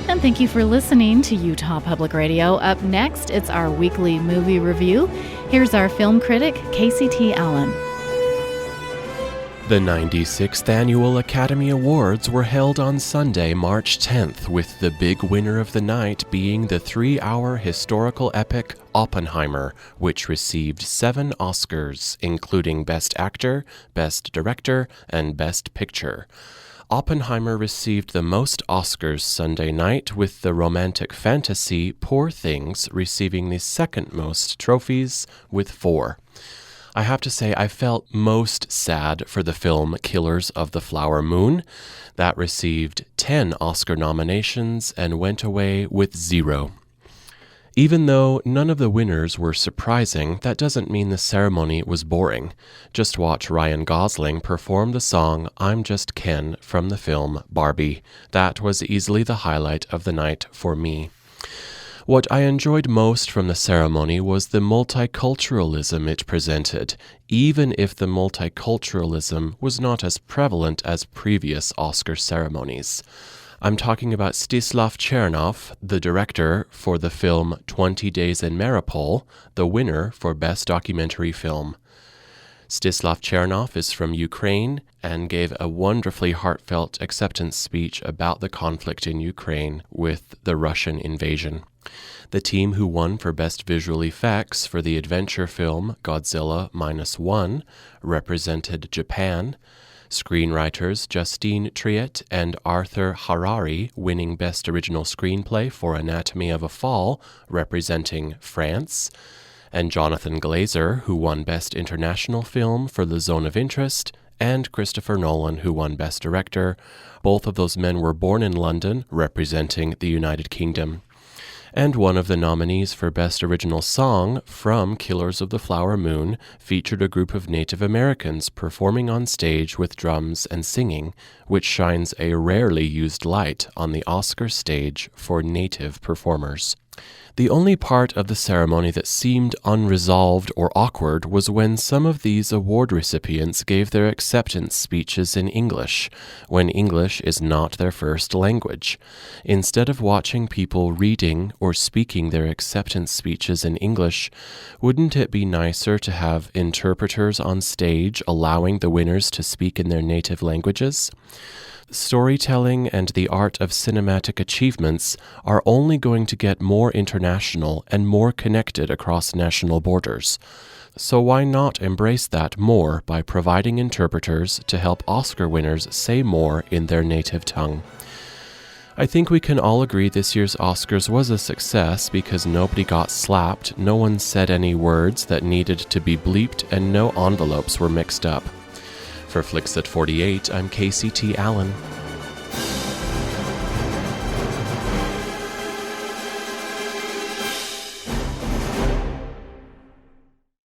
And thank you for listening to Utah Public Radio. Up next, it's our weekly movie review. Here's our film critic, Casey T. Allen. The 96th Annual Academy Awards were held on Sunday, March 10th, with the big winner of the night being the 3-hour historical epic Oppenheimer, which received 7 Oscars, including Best Actor, Best Director, and Best Picture. Oppenheimer received the most Oscars Sunday night, with the romantic fantasy Poor Things receiving the second most trophies, with 4. I have to say I felt most sad for the film Killers of the Flower Moon. That received 10 Oscar nominations and went away with 0. Even though none of the winners were surprising, that doesn't mean the ceremony was boring. Just watch Ryan Gosling perform the song I'm Just Ken from the film Barbie. That was easily the highlight of the night for me. What I enjoyed most from the ceremony was the multiculturalism it presented, even if the multiculturalism was not as prevalent as previous Oscar ceremonies. I'm talking about Stislav Chernov, the director for the film 20 Days in Mariupol, the winner for Best Documentary Film. Stislav Chernov is from Ukraine and gave a wonderfully heartfelt acceptance speech about the conflict in Ukraine with the Russian invasion. The team who won for Best Visual Effects for the adventure film Godzilla -1 represented Japan. Screenwriters Justine Triet and Arthur Harari winning Best Original Screenplay for Anatomy of a Fall, representing France. And Jonathan Glazer, who won Best International Film for The Zone of Interest, and Christopher Nolan, who won Best Director. Both of those men were born in London, representing the United Kingdom. And one of the nominees for Best Original Song from Killers of the Flower Moon featured a group of Native Americans performing on stage with drums and singing, which shines a rarely used light on the Oscar stage for Native performers. The only part of the ceremony that seemed unresolved or awkward was when some of these award recipients gave their acceptance speeches in English, when English is not their first language. Instead of watching people reading or speaking their acceptance speeches in English, wouldn't it be nicer to have interpreters on stage allowing the winners to speak in their native languages? Storytelling and the art of cinematic achievements are only going to get more international and more connected across national borders. So why not embrace that more by providing interpreters to help Oscar winners say more in their native tongue? I think we can all agree this year's Oscars was a success because nobody got slapped, no one said any words that needed to be bleeped, and no envelopes were mixed up. For Flicks at 48, I'm Casey T. Allen.